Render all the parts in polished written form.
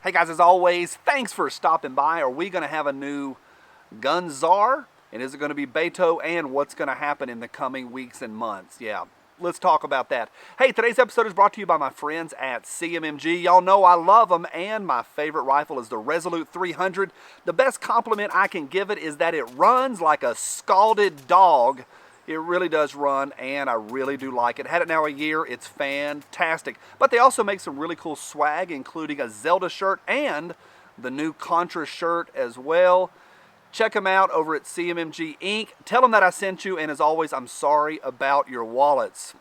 Hey guys, as always, thanks for stopping by. Are we going to have a new gun czar? And is it going to be Beto? And what's going to happen in the coming weeks and months? Yeah, let's talk about that. Hey, today's episode is brought to you by my friends at CMMG. Y'all know I love them, and my favorite rifle is the Resolute 300. The best compliment I can give it is that it runs like a scalded dog. It really does run, and I really do like it. Had it now a year, it's fantastic. But they also make some really cool swag, including a Zelda shirt and the new Contra shirt as well. Check them out over at CMMG Inc. Tell them that I sent you, and as always, I'm sorry about your wallets.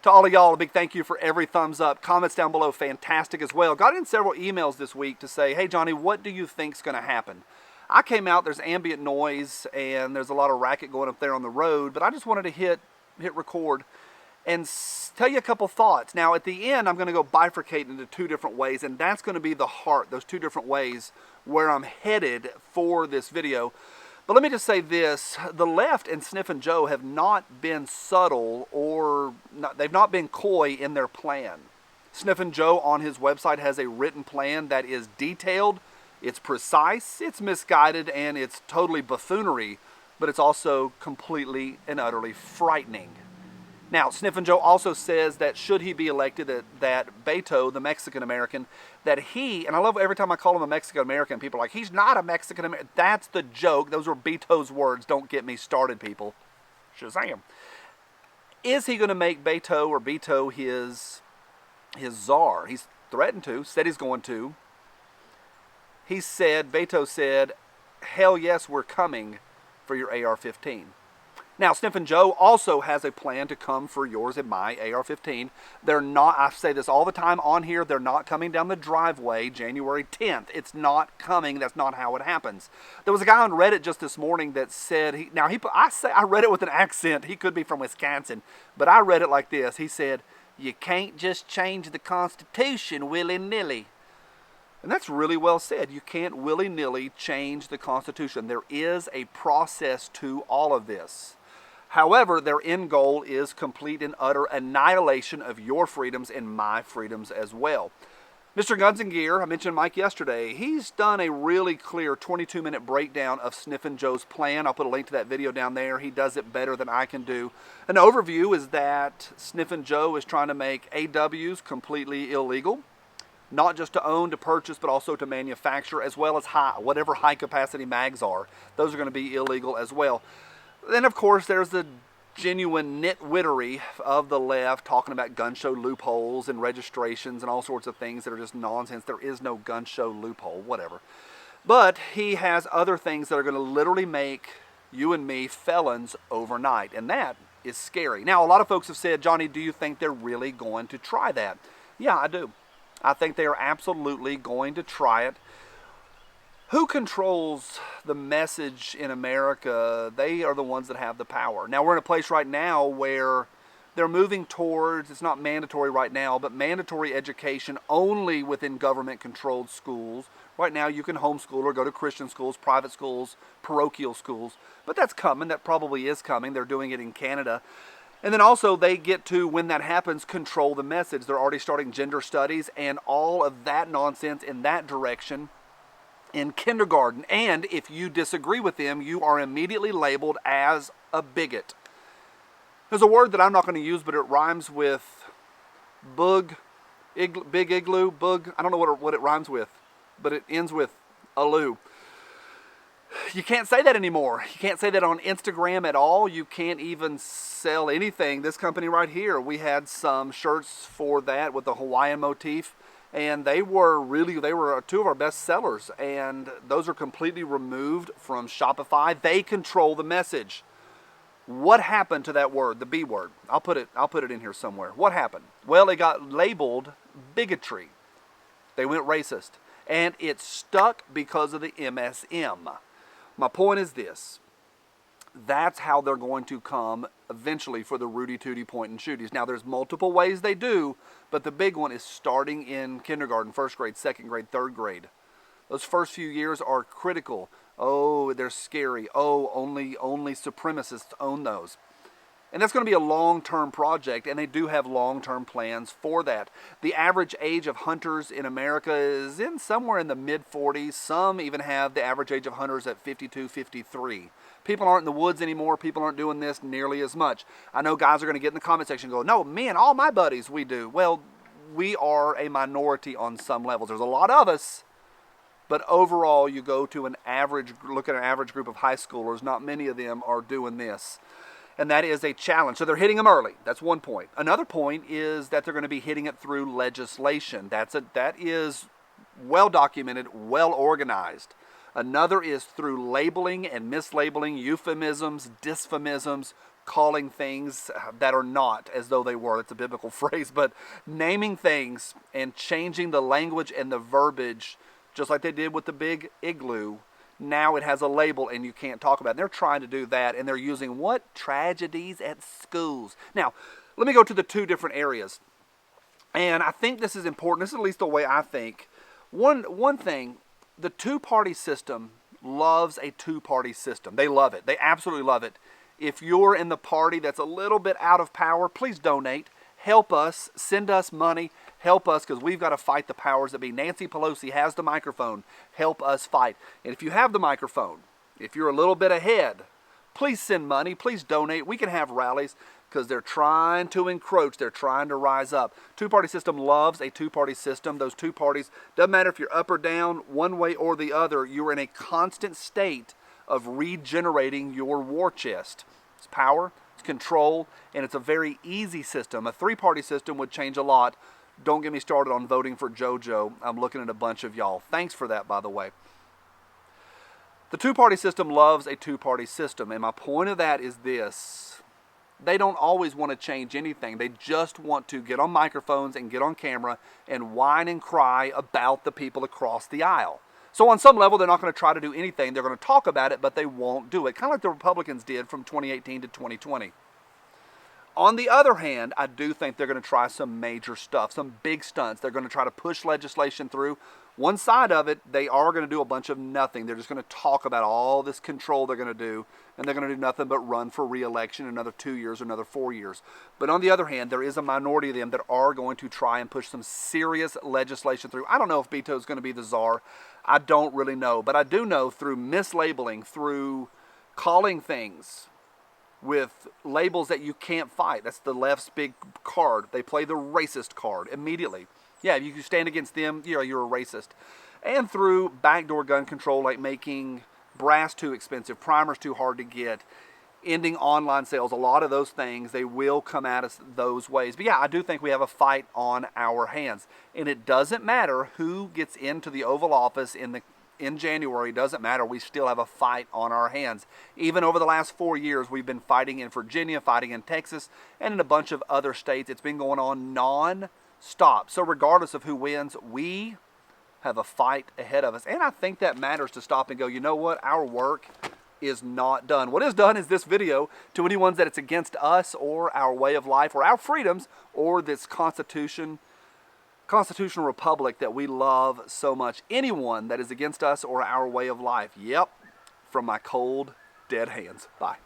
To all of y'all, a big thank you for every thumbs up. Comments down below, fantastic as well. Got in several emails this week to say, hey Johnny, what do you think's going to happen? I came out, there's ambient noise, and there's a lot of racket going up there on the road, but I just wanted to hit record and tell you a couple thoughts. Now, at the end, I'm going to go bifurcate into two different ways, and that's going to be the heart, those two different ways where I'm headed for this video. But let me just say this, the left and Sniffin' Joe have not been subtle or they've not been coy in their plan. Sniffin' Joe on his website has a written plan that is detailed, it's precise, it's misguided, and it's totally buffoonery, but it's also completely and utterly frightening. Now, Sniffin' Joe also says that should he be elected, that Beto, the Mexican-American, that he, and I love every time I call him a Mexican-American, people are like, he's not a Mexican-American. That's the joke. Those were Beto's words. Don't get me started, people. Shazam. Is he going to make Beto his czar? He's threatened to, said he's going to. Beto said, hell yes, we're coming for your AR-15. Now, Sniffin' Joe also has a plan to come for yours and my AR-15. They're not, I say this all the time on here, they're not coming down the driveway January 10th. It's not coming. That's not how it happens. There was a guy on Reddit just this morning that said, I read it with an accent. He could be from Wisconsin, but I read it like this. He said, you can't just change the Constitution willy-nilly. And that's really well said. You can't willy-nilly change the Constitution. There is a process to all of this. However, their end goal is complete and utter annihilation of your freedoms and my freedoms as well. Mr. Guns and Gear, I mentioned Mike yesterday, he's done a really clear 22-minute breakdown of Sniffin' Joe's plan. I'll put a link to that video down there. He does it better than I can do. An overview is that Sniffin' Joe is trying to make AWs completely illegal. Not just to own, to purchase, but also to manufacture, as well as whatever high-capacity mags are. Those are going to be illegal as well. Then, of course, there's the genuine nitwittery of the left talking about gun show loopholes and registrations and all sorts of things that are just nonsense. There is no gun show loophole, whatever. But he has other things that are going to literally make you and me felons overnight, and that is scary. Now, a lot of folks have said, Johnny, do you think they're really going to try that? Yeah, I do. I think they are absolutely going to try it. Who controls the message in America? They are the ones that have the power. Now, we're in a place right now where they're moving towards, it's not mandatory right now, but mandatory education only within government-controlled schools. Right now, you can homeschool or go to Christian schools, private schools, parochial schools. But that's coming. That probably is coming. They're doing it in Canada. And then also they get to, when that happens, control the message. They're already starting gender studies and all of that nonsense in that direction in kindergarten. And if you disagree with them, you are immediately labeled as a bigot. There's a word that I'm not going to use, but it rhymes with big igloo, bug. I don't know what it rhymes with, but it ends with aloo. You can't say that anymore. You can't say that on Instagram at all. You can't even sell anything. This company right here, we had some shirts for that with the Hawaiian motif, and they were two of our best sellers, and those are completely removed from Shopify. They control the message. What happened to that word, the B word? I'll put it in here somewhere. What happened? Well, it got labeled bigotry. They went racist, and it stuck because of the MSM. My point is this. That's how they're going to come eventually for the Rudy Tooty point and shooties. Now, there's multiple ways they do, but the big one is starting in kindergarten, first grade, second grade, third grade. Those first few years are critical. Oh, they're scary. Oh, only supremacists own those. And that's going to be a long-term project, and they do have long-term plans for that. The average age of hunters in America is in somewhere in the mid-40s. Some even have the average age of hunters at 52, 53. People aren't in the woods anymore. People aren't doing this nearly as much. I know guys are going to get in the comment section and go, no, man, all my buddies, we do. Well, we are a minority on some levels. There's a lot of us, but overall, you go to an average, look at an average group of high schoolers, not many of them are doing this. And that is a challenge. So they're hitting them early. That's one point. Another point is that they're going to be hitting it through legislation. That is well documented, well organized. Another is through labeling and mislabeling, euphemisms, dysphemisms, calling things that are not as though they were. It's a biblical phrase, but naming things and changing the language and the verbiage, just like they did with the big igloo. Now it has a label and you can't talk about it. And they're trying to do that, and they're using what? Tragedies at schools. Now, let me go to the two different areas. And I think this is important. This is at least the way I think. One thing, the two-party system loves a two-party system. They love it. They absolutely love it. If you're in the party that's a little bit out of power, please donate. Help us. Send us money. Help us, because we've got to fight the powers that be. Nancy Pelosi has the microphone. Help us fight. And if you have the microphone, if you're a little bit ahead, please send money. Please donate. We can have rallies, because they're trying to encroach. They're trying to rise up. Two-party system loves a two-party system. Those two parties, doesn't matter if you're up or down, one way or the other, you're in a constant state of regenerating your war chest. It's power, it's control, and it's a very easy system. A three-party system would change a lot. Don't get me started on voting for JoJo. I'm looking at a bunch of y'all. Thanks for that, by the way. The two-party system loves a two-party system, and my point of that is this. They don't always want to change anything. They just want to get on microphones and get on camera and whine and cry about the people across the aisle. So on some level, they're not going to try to do anything. They're going to talk about it, but they won't do it. Kind of like the Republicans did from 2018 to 2020. On the other hand, I do think they're going to try some major stuff, some big stunts. They're going to try to push legislation through. One side of it, they are going to do a bunch of nothing. They're just going to talk about all this control they're going to do, and they're going to do nothing but run for re-election another 2 years or another 4 years. But on the other hand, there is a minority of them that are going to try and push some serious legislation through. I don't know if Beto is going to be the czar. I don't really know. But I do know through mislabeling, through calling things with labels that you can't fight. That's the left's big card. They play the racist card immediately. Yeah, if you stand against them, you're a racist. And through backdoor gun control, like making brass too expensive, primers too hard to get, ending online sales, a lot of those things, they will come at us those ways. But yeah, I do think we have a fight on our hands. And it doesn't matter who gets into the Oval Office in January, doesn't matter. We still have a fight on our hands. Even over the last 4 years, we've been fighting in Virginia, fighting in Texas, and in a bunch of other states. It's been going on non-stop. So regardless of who wins, we have a fight ahead of us. And I think that matters to stop and go, you know what? Our work is not done. What is done is this video to anyone that it's against us or our way of life or our freedoms or this constitutional republic that we love so much. Anyone that is against us or our way of life. Yep, from my cold, dead hands. Bye.